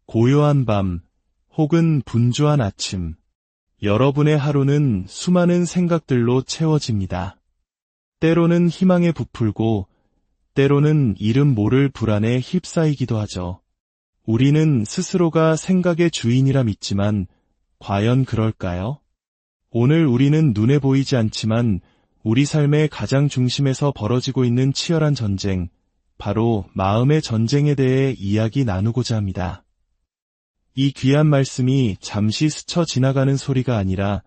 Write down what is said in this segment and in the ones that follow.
고요한 밤, 혹은 분주한 아침, 여러분의 하루는 수많은 생각들로 채워집니다. 때로는 희망에 부풀고, 때로는 이름 모를 불안에 휩싸이기도 하죠. 우리는 스스로가 생각의 주인이라 믿지만, 과연 그럴까요? 오늘 우리는 눈에 보이지 않지만 우리 삶의 가장 중심에서 벌어지고 있는 치열한 전쟁, 바로 마음의 전쟁에 대해 이야기 나누고자 합니다. 이 귀한 말씀이 잠시 스쳐 지나가는 소리가 아니라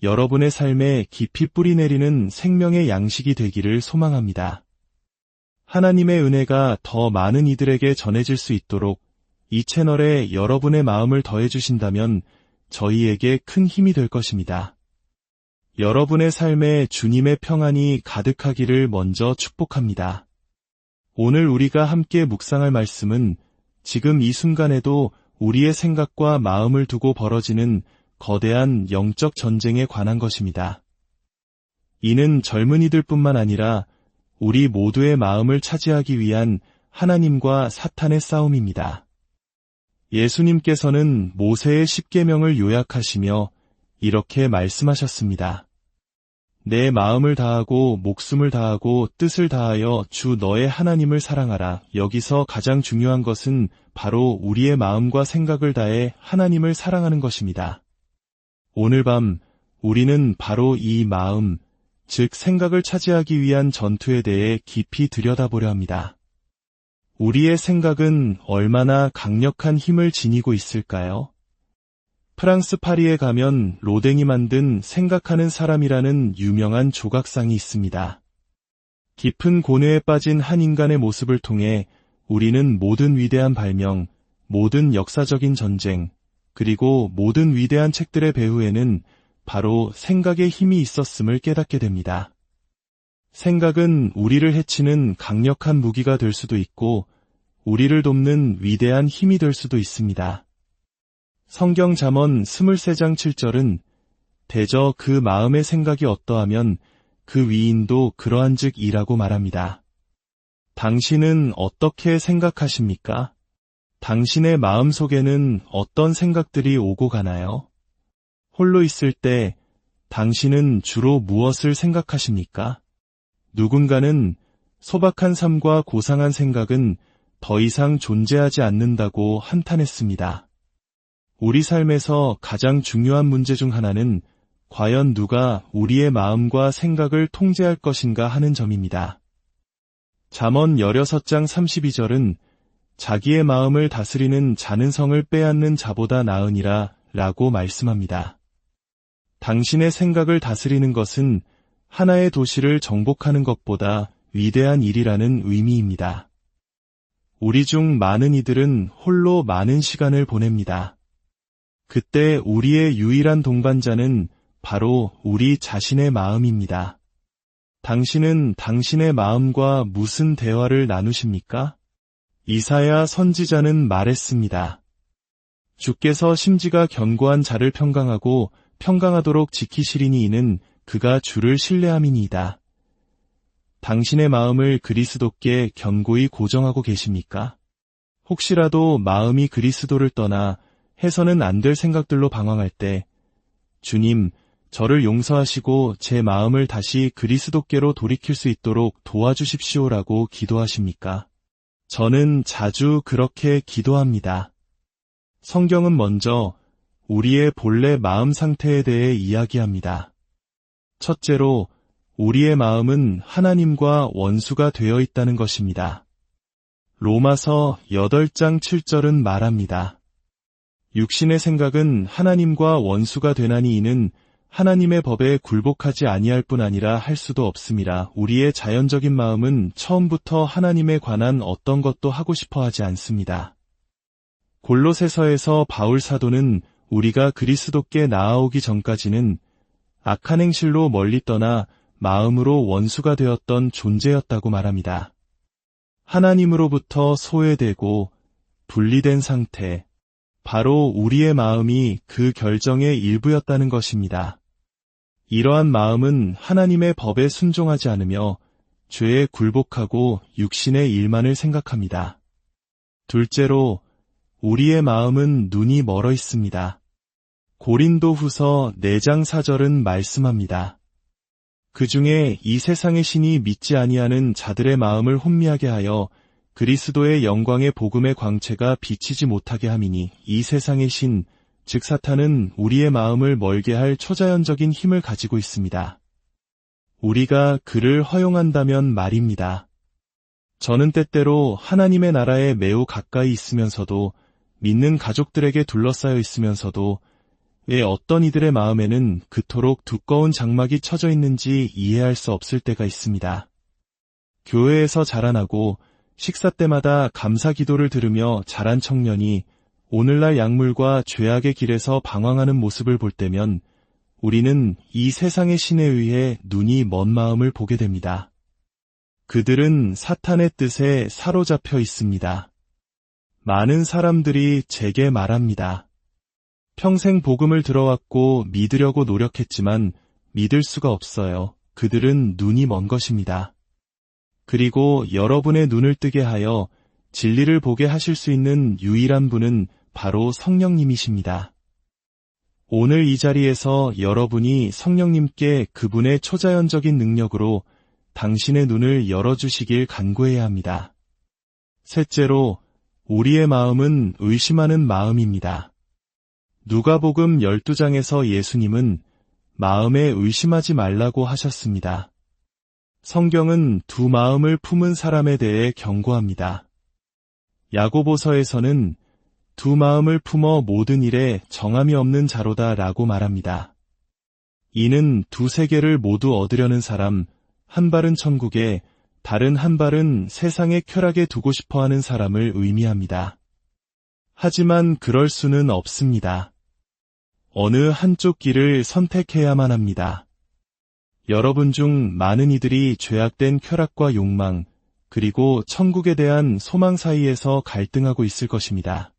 여러분의 삶에 깊이 뿌리내리는 생명의 양식이 되기를 소망합니다. 하나님의 은혜가 더 많은 이들에게 전해질 수 있도록 이 채널에 여러분의 마음을 더해주신다면 저희에게 큰 힘이 될 것입니다. 여러분의 삶에 주님의 평안이 가득하기를 먼저 축복합니다. 오늘 우리가 함께 묵상할 말씀은 지금 이 순간에도 우리의 생각과 마음을 두고 벌어지는 거대한 영적 전쟁에 관한 것입니다. 이는 젊은이들뿐만 아니라 우리 모두의 마음을 차지하기 위한 하나님과 사탄의 싸움입니다. 예수님께서는 모세의 10계명을 요약하시며 이렇게 말씀하셨습니다. 내 마음을 다하고 목숨을 다하고 뜻을 다하여 주 너의 하나님을 사랑하라. 여기서 가장 중요한 것은 바로 우리의 마음과 생각을 다해 하나님을 사랑하는 것입니다. 오늘 밤 우리는 바로 이 마음, 즉 생각을 차지하기 위한 전투에 대해 깊이 들여다보려 합니다. 우리의 생각은 얼마나 강력한 힘을 지니고 있을까요? 프랑스 파리에 가면 로댕이 만든 생각하는 사람이라는 유명한 조각상이 있습니다. 깊은 고뇌에 빠진 한 인간의 모습을 통해 우리는 모든 위대한 발명, 모든 역사적인 전쟁, 그리고 모든 위대한 책들의 배후에는 바로 생각의 힘이 있었음을 깨닫게 됩니다. 생각은 우리를 해치는 강력한 무기가 될 수도 있고 우리를 돕는 위대한 힘이 될 수도 있습니다. 성경 잠언 23장 7절은 대저 그 마음의 생각이 어떠하면 그 위인도 그러한즉 이라고 말합니다. 당신은 어떻게 생각하십니까? 당신의 마음속에는 어떤 생각들이 오고 가나요? 홀로 있을 때 당신은 주로 무엇을 생각하십니까? 누군가는 소박한 삶과 고상한 생각은 더 이상 존재하지 않는다고 한탄했습니다. 우리 삶에서 가장 중요한 문제 중 하나는 과연 누가 우리의 마음과 생각을 통제할 것인가 하는 점입니다. 잠언 16장 32절은 자기의 마음을 다스리는 자는 성을 빼앗는 자보다 나으니라 라고 말씀합니다. 당신의 생각을 다스리는 것은 하나의 도시를 정복하는 것보다 위대한 일이라는 의미입니다. 우리 중 많은 이들은 홀로 많은 시간을 보냅니다. 그때 우리의 유일한 동반자는 바로 우리 자신의 마음입니다. 당신은 당신의 마음과 무슨 대화를 나누십니까? 이사야 선지자는 말했습니다. 주께서 심지가 견고한 자를 평강하고 평강하도록 지키시리니 이는 그가 주를 신뢰함이니이다. 당신의 마음을 그리스도께 견고히 고정하고 계십니까? 혹시라도 마음이 그리스도를 떠나 해서는 안 될 생각들로 방황할 때 주님, 저를 용서하시고 제 마음을 다시 그리스도께로 돌이킬 수 있도록 도와주십시오라고 기도하십니까? 저는 자주 그렇게 기도합니다. 성경은 먼저 우리의 본래 마음 상태에 대해 이야기합니다. 첫째로, 우리의 마음은 하나님과 원수가 되어 있다는 것입니다. 로마서 8장 7절은 말합니다. 육신의 생각은 하나님과 원수가 되나니 이는 하나님의 법에 굴복하지 아니할 뿐 아니라 할 수도 없음이라. 우리의 자연적인 마음은 처음부터 하나님에 관한 어떤 것도 하고 싶어 하지 않습니다. 골로새서에서 바울 사도는 우리가 그리스도께 나아오기 전까지는 악한 행실로 멀리 떠나 마음으로 원수가 되었던 존재였다고 말합니다. 하나님으로부터 소외되고 분리된 상태, 바로 우리의 마음이 그 결정의 일부였다는 것입니다. 이러한 마음은 하나님의 법에 순종하지 않으며 죄에 굴복하고 육신의 일만을 생각합니다. 둘째로, 우리의 마음은 눈이 멀어 있습니다. 고린도후서 4장 4절은 말씀합니다. 그 중에 이 세상의 신이 믿지 아니하는 자들의 마음을 혼미하게 하여 그리스도의 영광의 복음의 광채가 비치지 못하게 함이니, 이 세상의 신, 즉 사탄은 우리의 마음을 멀게 할 초자연적인 힘을 가지고 있습니다. 우리가 그를 허용한다면 말입니다. 저는 때때로 하나님의 나라에 매우 가까이 있으면서도, 믿는 가족들에게 둘러싸여 있으면서도 왜 어떤 이들의 마음에는 그토록 두꺼운 장막이 쳐져 있는지 이해할 수 없을 때가 있습니다. 교회에서 자라나고 식사 때마다 감사 기도를 들으며 자란 청년이 오늘날 약물과 죄악의 길에서 방황하는 모습을 볼 때면 우리는 이 세상의 신에 의해 눈이 먼 마음을 보게 됩니다. 그들은 사탄의 뜻에 사로잡혀 있습니다. 많은 사람들이 제게 말합니다. 평생 복음을 들어왔고 믿으려고 노력했지만 믿을 수가 없어요. 그들은 눈이 먼 것입니다. 그리고 여러분의 눈을 뜨게 하여 진리를 보게 하실 수 있는 유일한 분은 바로 성령님이십니다. 오늘 이 자리에서 여러분이 성령님께 그분의 초자연적인 능력으로 당신의 눈을 열어주시길 간구해야 합니다. 셋째로, 우리의 마음은 의심하는 마음입니다. 누가복음 12장에서 예수님은 마음에 의심하지 말라고 하셨습니다. 성경은 두 마음을 품은 사람에 대해 경고합니다. 야고보서에서는 두 마음을 품어 모든 일에 정함이 없는 자로다 라고 말합니다. 이는 두 세계를 모두 얻으려는 사람, 한 발은 천국에, 다른 한 발은 세상의 쾌락에 두고 싶어하는 사람을 의미합니다. 하지만 그럴 수는 없습니다. 어느 한쪽 길을 선택해야만 합니다. 여러분 중 많은 이들이 죄악된 쾌락과 욕망, 그리고 천국에 대한 소망 사이에서 갈등하고 있을 것입니다.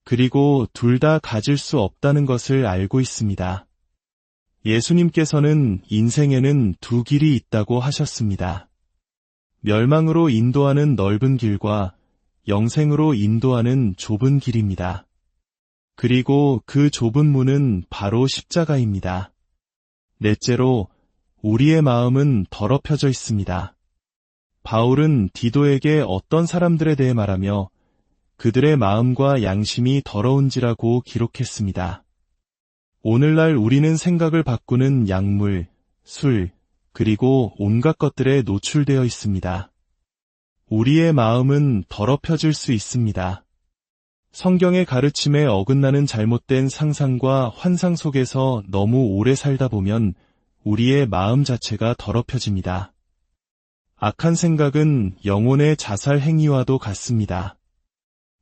그리고 둘 다 가질 수 없다는 것을 알고 있습니다. 예수님께서는 인생에는 두 길이 있다고 하셨습니다. 멸망으로 인도하는 넓은 길과 영생으로 인도하는 좁은 길입니다. 그리고 그 좁은 문은 바로 십자가입니다. 넷째로, 우리의 마음은 더럽혀져 있습니다. 바울은 디도에게 어떤 사람들에 대해 말하며 그들의 마음과 양심이 더러운지라고 기록했습니다. 오늘날 우리는 생각을 바꾸는 약물, 술, 그리고 온갖 것들에 노출되어 있습니다. 우리의 마음은 더럽혀질 수 있습니다. 성경의 가르침에 어긋나는 잘못된 상상과 환상 속에서 너무 오래 살다 보면 우리의 마음 자체가 더럽혀집니다. 악한 생각은 영혼의 자살 행위와도 같습니다.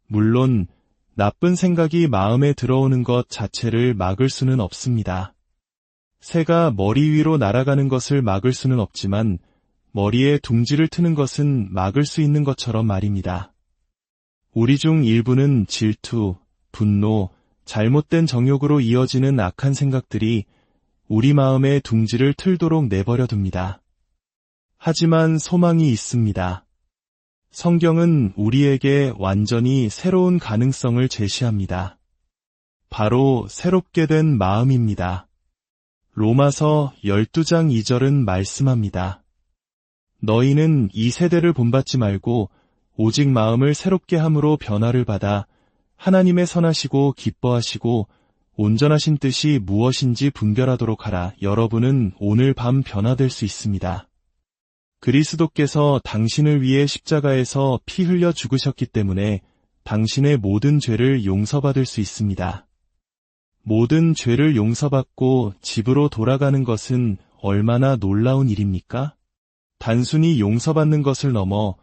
물론 나쁜 생각이 마음에 들어오는 것 자체를 막을 수는 없습니다. 새가 머리 위로 날아가는 것을 막을 수는 없지만 머리에 둥지를 트는 것은 막을 수 있는 것처럼 말입니다. 우리 중 일부는 질투, 분노, 잘못된 정욕으로 이어지는 악한 생각들이 우리 마음에 둥지를 틀도록 내버려 둡니다. 하지만 소망이 있습니다. 성경은 우리에게 완전히 새로운 가능성을 제시합니다. 바로 새롭게 된 마음입니다. 로마서 12장 2절은 말씀합니다. 너희는 이 세대를 본받지 말고 오직 마음을 새롭게 함으로 변화를 받아 하나님의 선하시고 기뻐하시고 온전하신 뜻이 무엇인지 분별하도록 하라. 여러분은 오늘 밤 변화될 수 있습니다. 그리스도께서 당신을 위해 십자가에서 피 흘려 죽으셨기 때문에 당신의 모든 죄를 용서받을 수 있습니다. 모든 죄를 용서받고 집으로 돌아가는 것은 얼마나 놀라운 일입니까? 단순히 용서받는 것을 넘어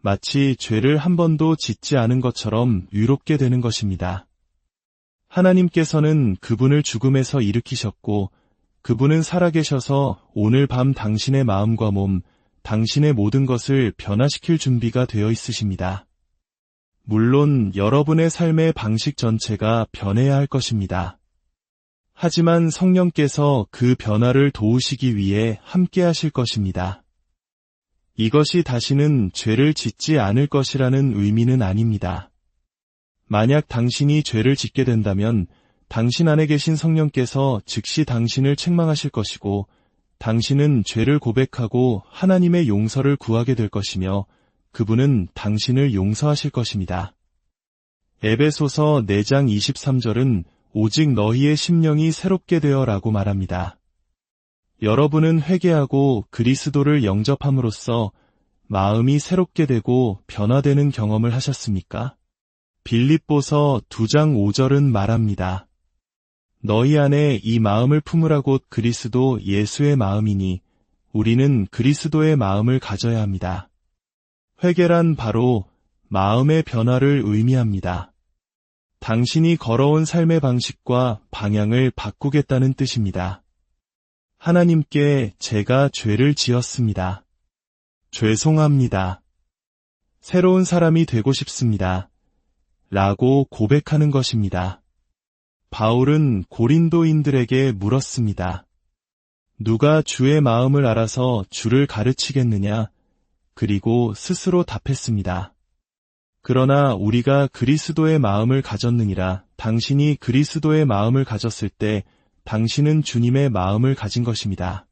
마치 죄를 한 번도 짓지 않은 것처럼 위롭게 되는 것입니다. 하나님께서는 그분을 죽음에서 일으키셨고 그분은 살아계셔서 오늘 밤 당신의 마음과 몸, 당신의 모든 것을 변화시킬 준비가 되어 있으십니다. 물론 여러분의 삶의 방식 전체가 변해야 할 것입니다. 하지만 성령께서 그 변화를 도우시기 위해 함께 하실 것입니다. 이것이 다시는 죄를 짓지 않을 것이라는 의미는 아닙니다. 만약 당신이 죄를 짓게 된다면 당신 안에 계신 성령께서 즉시 당신을 책망하실 것이고 당신은 죄를 고백하고 하나님의 용서를 구하게 될 것이며 그분은 당신을 용서하실 것입니다. 에베소서 4장 23절은 오직 너희의 심령이 새롭게 되어라고 말합니다. 여러분은 회개하고 그리스도를 영접함으로써 마음이 새롭게 되고 변화되는 경험을 하셨습니까? 빌립보서 2장 5절은 말합니다. 너희 안에 이 마음을 품으라 곧 그리스도 예수의 마음이니 우리는 그리스도의 마음을 가져야 합니다. 회개란 바로 마음의 변화를 의미합니다. 당신이 걸어온 삶의 방식과 방향을 바꾸겠다는 뜻입니다. 하나님께 제가 죄를 지었습니다. 죄송합니다. 새로운 사람이 되고 싶습니다. 라고 고백하는 것입니다. 바울은 고린도인들에게 물었습니다. 누가 주의 마음을 알아서 주를 가르치겠느냐? 그리고 스스로 답했습니다. 그러나 우리가 그리스도의 마음을 가졌느니라. 당신이 그리스도의 마음을 가졌을 때 당신은 주님의 마음을 가진 것입니다.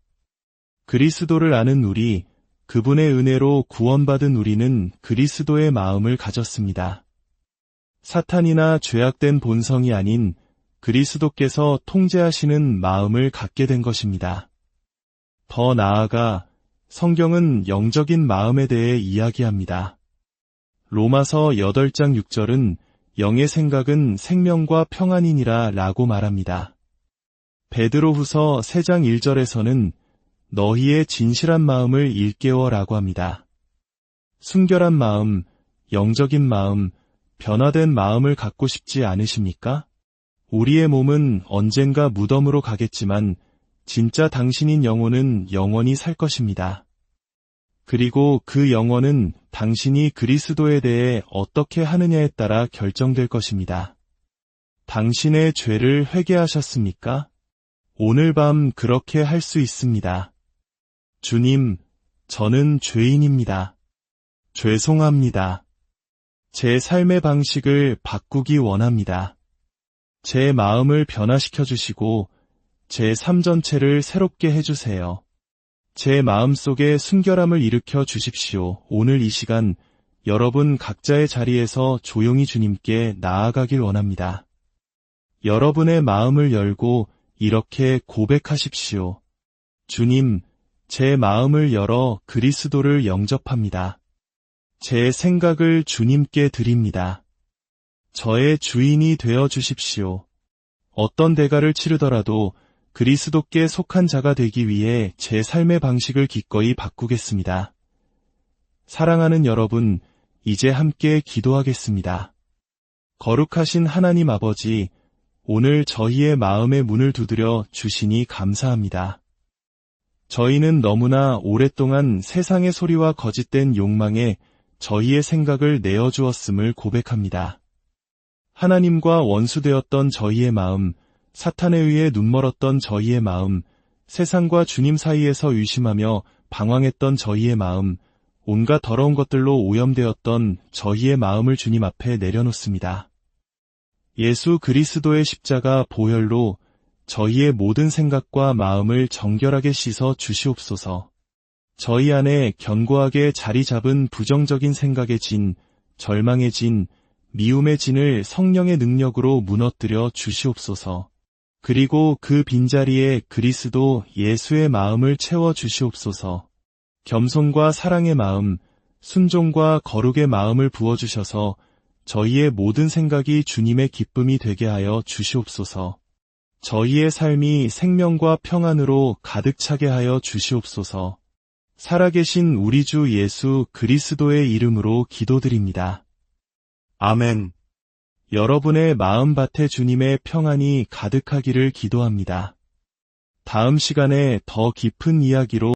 그리스도를 아는 우리, 그분의 은혜로 구원받은 우리는 그리스도의 마음을 가졌습니다. 사탄이나 죄악된 본성이 아닌 그리스도께서 통제하시는 마음을 갖게 된 것입니다. 더 나아가 성경은 영적인 마음에 대해 이야기합니다. 로마서 8장 6절은 영의 생각은 생명과 평안이니라 라고 말합니다. 베드로후서 3장 1절에서는 너희의 진실한 마음을 일깨워 라고 합니다. 순결한 마음, 영적인 마음, 변화된 마음을 갖고 싶지 않으십니까? 우리의 몸은 언젠가 무덤으로 가겠지만 진짜 당신인 영혼은 영원히 살 것입니다. 그리고 그 영혼은 당신이 그리스도에 대해 어떻게 하느냐에 따라 결정될 것입니다. 당신의 죄를 회개하셨습니까? 오늘 밤 그렇게 할 수 있습니다. 주님, 저는 죄인입니다. 죄송합니다. 제 삶의 방식을 바꾸기 원합니다. 제 마음을 변화시켜 주시고 제 삶 전체를 새롭게 해주세요. 제 마음속에 순결함을 일으켜 주십시오. 오늘 이 시간 여러분 각자의 자리에서 조용히 주님께 나아가길 원합니다. 여러분의 마음을 열고 이렇게 고백하십시오. 주님, 제 마음을 열어 그리스도를 영접합니다. 제 생각을 주님께 드립니다. 저의 주인이 되어 주십시오. 어떤 대가를 치르더라도 그리스도께 속한 자가 되기 위해 제 삶의 방식을 기꺼이 바꾸겠습니다. 사랑하는 여러분, 이제 함께 기도하겠습니다. 거룩하신 하나님 아버지, 오늘 저희의 마음의 문을 두드려 주시니 감사합니다. 저희는 너무나 오랫동안 세상의 소리와 거짓된 욕망에 저희의 생각을 내어주었음을 고백합니다. 하나님과 원수되었던 저희의 마음, 사탄에 의해 눈멀었던 저희의 마음, 세상과 주님 사이에서 의심하며 방황했던 저희의 마음, 온갖 더러운 것들로 오염되었던 저희의 마음을 주님 앞에 내려놓습니다. 예수 그리스도의 십자가 보혈로 저희의 모든 생각과 마음을 정결하게 씻어 주시옵소서. 저희 안에 견고하게 자리 잡은 부정적인 생각의 진, 절망의 진, 미움의 진을 성령의 능력으로 무너뜨려 주시옵소서. 그리고 그 빈자리에 그리스도 예수의 마음을 채워 주시옵소서. 겸손과 사랑의 마음, 순종과 거룩의 마음을 부어주셔서 저희의 모든 생각이 주님의 기쁨이 되게 하여 주시옵소서. 저희의 삶이 생명과 평안으로 가득 차게 하여 주시옵소서. 살아계신 우리 주 예수 그리스도의 이름으로 기도드립니다. 아멘. 여러분의 마음밭에 주님의 평안이 가득하기를 기도합니다. 다음 시간에 더 깊은 이야기로